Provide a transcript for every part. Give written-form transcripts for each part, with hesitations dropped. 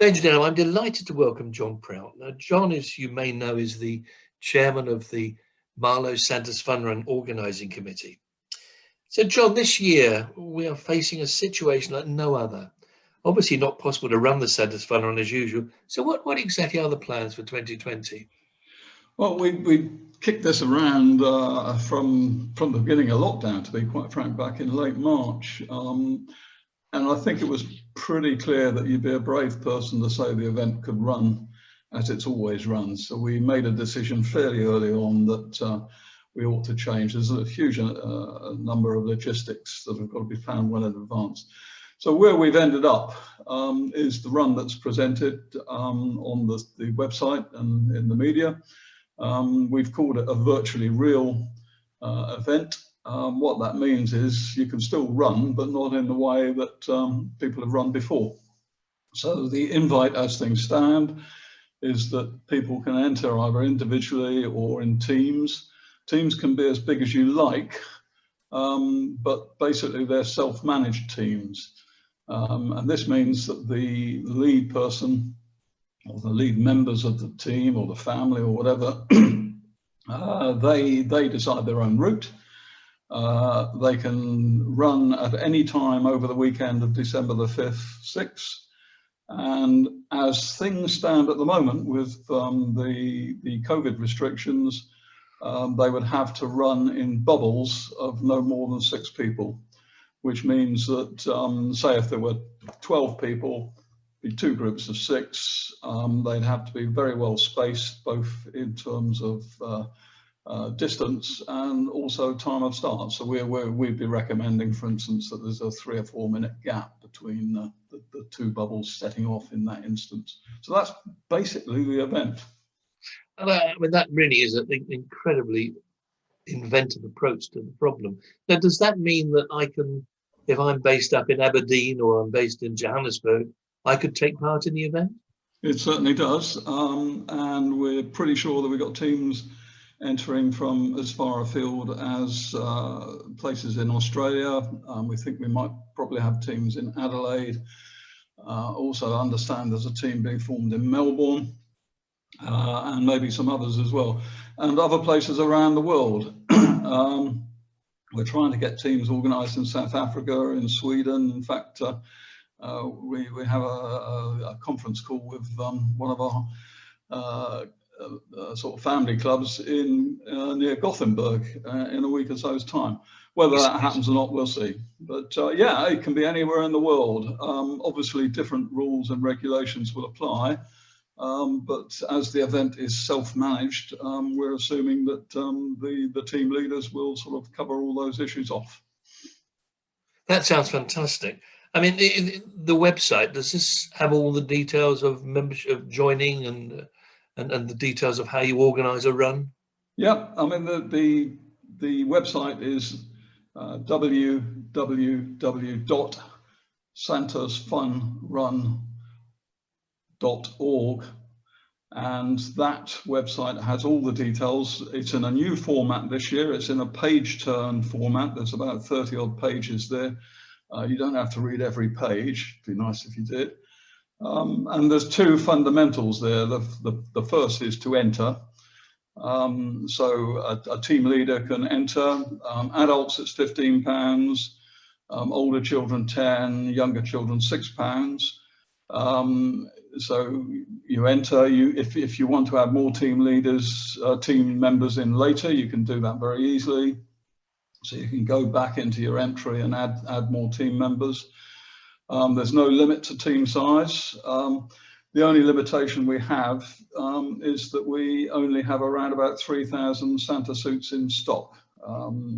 Ladies and gentlemen, I'm delighted to welcome John Prout. Now, John, as you may know, is the chairman of the Marlow Santa's Fun Run Organising Committee. So, John, this year we are facing a situation like no other. Obviously not possible to run the Santa's Fun Run as usual. So what exactly are the plans for 2020? Well, we kicked this around from the beginning of lockdown, to be quite frank, back in late March. And I think it was pretty clear that you'd be a brave person to say the event could run as it's always run. So we made a decision fairly early on that we ought to change. There's a huge number of logistics that have got to be planned well in advance. So where we've ended up is the run that's presented on the website and in the media. We've called it a virtually real event. What that means is you can still run, but not in the way that people have run before. So the invite as things stand is that people can enter either individually or in teams. Teams can be as big as you like, but basically they're self-managed teams. And this means that the lead person or the lead members of the team or the family or whatever, they decide their own route. They can run at any time over the weekend of December the 5th, 6th. And as things stand at the moment with the COVID restrictions, they would have to run in bubbles of no more than 6 people, which means that, say if there were 12 people, be 2 groups of 6, they'd have to be very well spaced, both in terms of distance and also time of start. So we'd be recommending, for instance, that there's a 3 or 4 minute gap between the 2 bubbles setting off in that instance. So that's basically the event. I mean, that really is an incredibly inventive approach to the problem. Now, does that mean that I can, if I'm based up in Aberdeen or I'm based in Johannesburg, I could take part in the event? It certainly does. And we're pretty sure that we've got teams entering from as far afield as places in Australia. We think we might probably have teams in Adelaide. Also understand there's a team being formed in Melbourne, and maybe some others as well, and other places around the world. We're trying to get teams organised in South Africa, in Sweden. In fact, we have a conference call with one of our sort of family clubs in near Gothenburg in a week or so's time. Whether that happens or not, we'll see. But yeah, it can be anywhere in the world. Obviously, different rules and regulations will apply. But as the event is self-managed, we're assuming that the team leaders will sort of cover all those issues off. That sounds fantastic. I mean, the website, does this have all the details of membership, of joining, and the details of how you organise a run? Yeah, I mean, the website is www.santasfunrun.org, and that website has all the details. It's in a new format this year. It's in a page turn format. There's about 30 odd pages there. You don't have to read every page. It'd be nice if you did. And there's 2 fundamentals there. The first is to enter. So a team leader can enter. Adults, it's £15. Older children, 10. Younger children, £6. So you enter. If you want to add more team leaders, team members in later, you can do that very easily. So you can go back into your entry and add more team members. There's no limit to team size. The only limitation we have is that we only have around about 3,000 Santa suits in stock.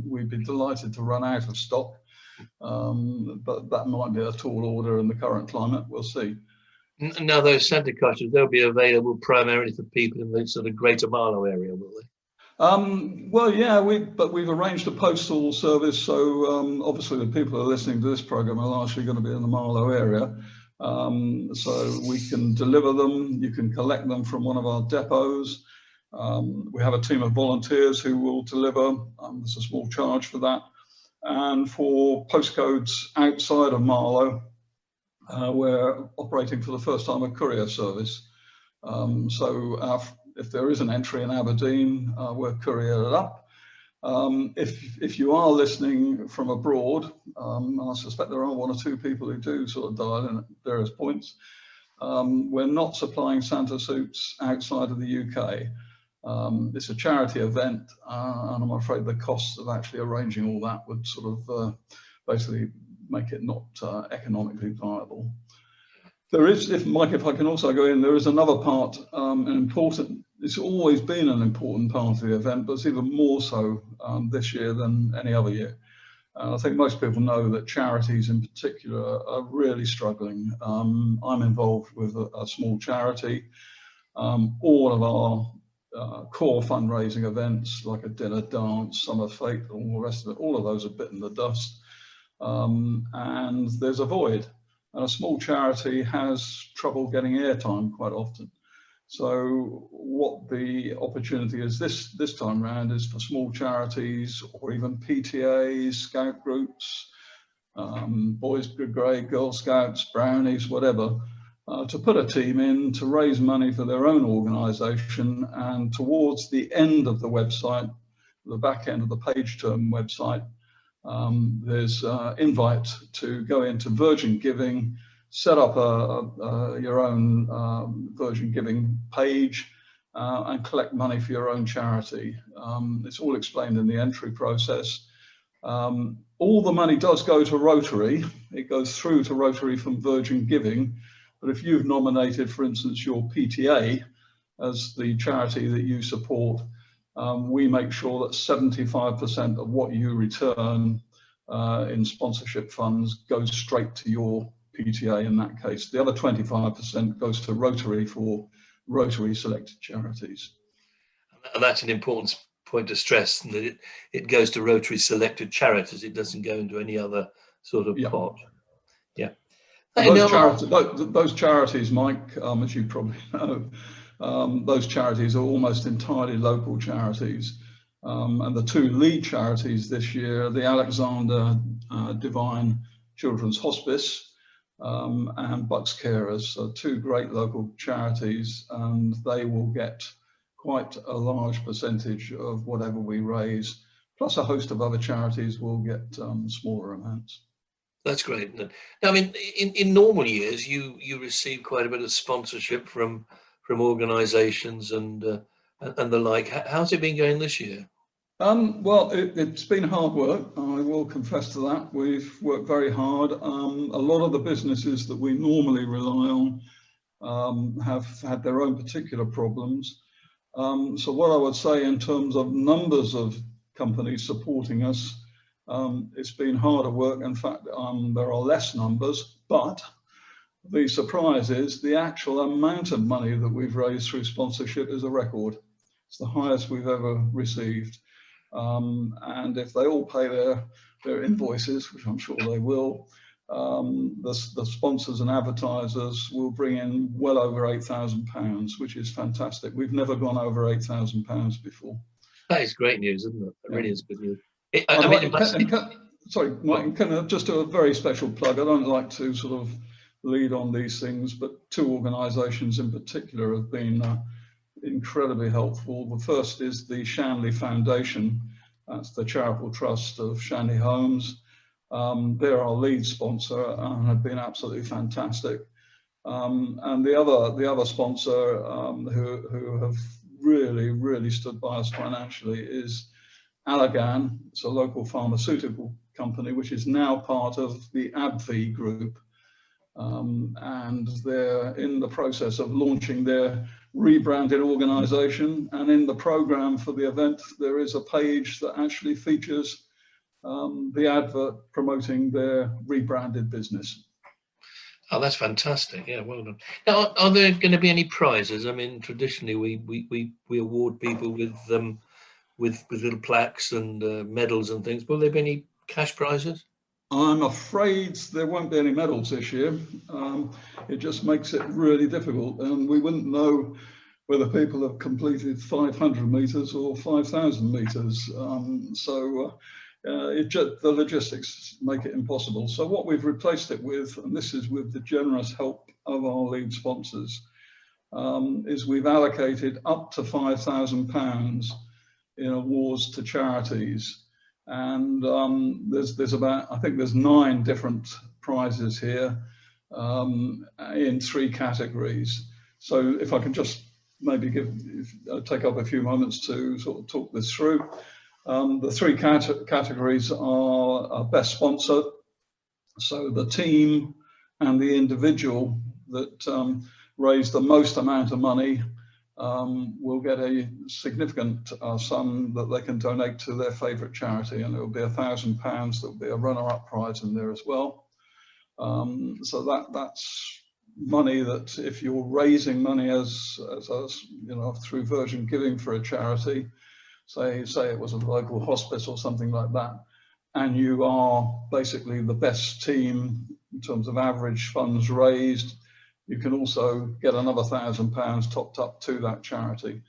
We'd be delighted to run out of stock, but that might be a tall order in the current climate. We'll see. Now, those Santa costumes, they'll be available primarily for people in the sort of Greater Marlow area, will they? Well, yeah, but we've arranged a postal service, so obviously the people who are listening to this program are largely going to be in the Marlow area. So we can deliver them. You can collect them from one of our depots. We have a team of volunteers who will deliver. There's a small charge for that. And for postcodes outside of Marlow, we're operating for the first time a courier service. If there is an entry in Aberdeen, we're couriered up. If you are listening from abroad, I suspect there are one or two people who do sort of dial in at various points. We're not supplying Santa suits outside of the UK. It's a charity event, and I'm afraid the costs of actually arranging all that would sort of basically make it not economically viable. There is, if I can also go in, there is another part, it's always been an important part of the event, but it's even more so this year than any other year. I think most people know that charities in particular are really struggling. I'm involved with a small charity. All of our core fundraising events, like a dinner dance, summer fete, all the rest of it, all of those are bitten the dust. And there's a void. And a small charity has trouble getting airtime quite often. So what the opportunity is this time round is for small charities or even PTAs, scout groups, Boys Brigade, Girl Scouts, Brownies, whatever, to put a team in to raise money for their own organisation. And towards the end of the website, the back end of the page turn website, there's invite to go into Virgin Giving, set up your own Virgin Giving page and collect money for your own charity. It's all explained in the entry process. All the money does go to Rotary. It goes through to Rotary from Virgin Giving. But if you've nominated, for instance, your PTA as the charity that you support, we make sure that 75% of what you return in sponsorship funds goes straight to your PTA in that case. The other 25% goes to Rotary for Rotary selected charities. And that's an important point to stress, that it goes to Rotary selected charities. It doesn't go into any other sort of pot. Yeah. Those charities, Mike, as you probably know, those charities are almost entirely local charities. And the two lead charities this year are the Alexander Divine Children's Hospice and Bucks Carers, so two great local charities, and they will get quite a large percentage of whatever we raise, plus a host of other charities will get smaller amounts. That's great. Now, I mean, in normal years, you receive quite a bit of sponsorship from organisations and the like. How's it been going this year? Well, it's been hard work. I will confess to that. We've worked very hard. A lot of the businesses that we normally rely on have had their own particular problems. So what I would say in terms of numbers of companies supporting us, it's been harder work. In fact, there are less numbers, but the surprise is the actual amount of money that we've raised through sponsorship is a record. It's the highest we've ever received. And if they all pay their invoices, which I'm sure they will, the sponsors and advertisers will bring in well over £8,000, which is fantastic. We've never gone over £8,000 before. That is great news, isn't it? It really is good news. Sorry, Mike, can I just do a very special plug? I don't like to sort of lead on these things, but two organisations in particular have been incredibly helpful. The first is the Shanley Foundation. That's the charitable trust of Shanley Homes. They're our lead sponsor and have been absolutely fantastic. And the other sponsor who have really stood by us financially is Allergan. It's a local pharmaceutical company which is now part of the AbbVie group, and they're in the process of launching their rebranded organization. And in the program for the event there is a page that actually features the advert promoting their rebranded business. Oh, that's fantastic. Yeah, well done. Now, are there going to be any prizes? I mean, traditionally we award people with little plaques and medals and things. Will there be any cash prizes? I'm afraid there won't be any medals this year. It just makes it really difficult, and we wouldn't know whether people have completed 500 meters or 5,000 meters. So the logistics make it impossible. So what we've replaced it with, and this is with the generous help of our lead sponsors, is we've allocated up to £5,000 in awards to charities. And there's about, I think there's 9 different prizes here in 3 categories. So if I can just maybe take up a few moments to sort of talk this through. The 3 categories are best sponsor. So the team and the individual that raise the most amount of money will get a significant sum that they can donate to their favourite charity, and it will be £1,000. There will be a runner-up prize in there as well. So that's money that if you're raising money as you know, through Virgin Giving for a charity, say it was a local hospice or something like that, and you are basically the best team in terms of average funds raised, you can also get another £1,000 topped up to that charity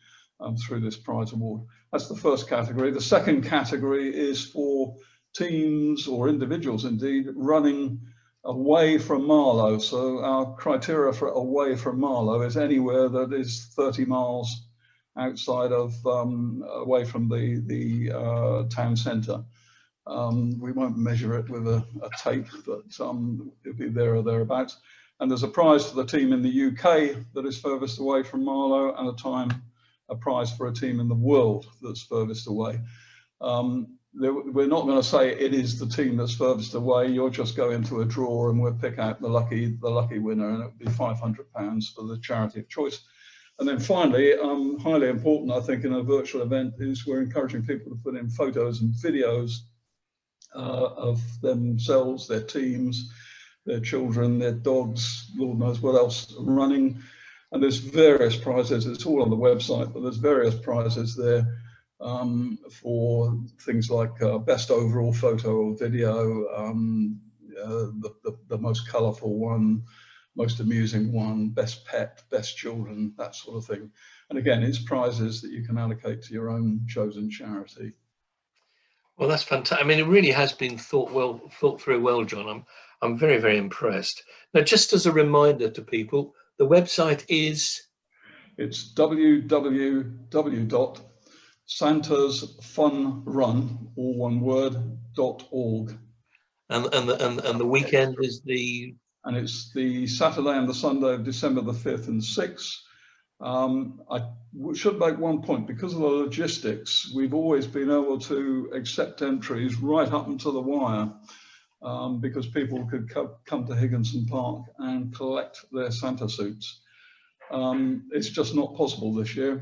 through this prize award. That's the first category. The second category is for teams or individuals indeed running away from Marlow. So our criteria for away from Marlow is anywhere that is 30 miles outside of, away from the town centre. We won't measure it with a tape, but it'll be there or thereabouts. And there's a prize for the team in the UK that is furthest away from Marlow, and a prize for a team in the world that's furthest away. We're not going to say it is the team that's furthest away. You'll just go into a draw and we'll pick out the lucky winner, and it'll be £500 for the charity of choice. And then finally, highly important, I think, in a virtual event is we're encouraging people to put in photos and videos of themselves, their teams, their children, their dogs, Lord knows what else, running. And there's various prizes. It's all on the website, but there's various prizes there for things like best overall photo or video, the most colourful one, most amusing one, best pet, best children, that sort of thing. And again, it's prizes that you can allocate to your own chosen charity. Well, that's fantastic. I mean, it really has been thought through well, John. I'm very, very impressed. Now, just as a reminder to people, the website is? It's www.santasfunrun, all one word, .org. And the weekend is the? And it's the Saturday and the Sunday of December the 5th and 6th. I should make one point. Because of the logistics, we've always been able to accept entries right up until the wire, because people could come to Higginson Park and collect their Santa suits. It's just not possible this year.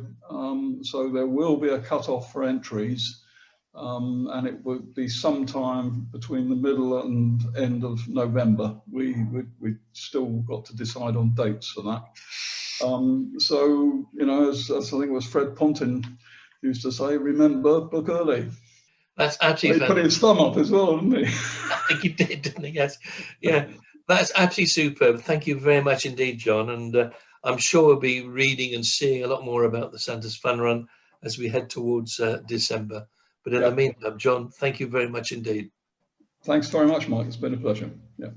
So there will be a cut-off for entries, and it would be sometime between the middle and end of November. We've still got to decide on dates for that. So, you know, as I think it was Fred Pontin used to say, remember, book early. That's absolutely fantastic. He put his thumb up as well, didn't he? I think he did, didn't he? Yes. Yeah, that's absolutely superb. Thank you very much indeed, John. And I'm sure we'll be reading and seeing a lot more about the Santa's Fun Run as we head towards December. But in the meantime, John, thank you very much indeed. Thanks very much, Mike. It's been a pleasure. Yeah.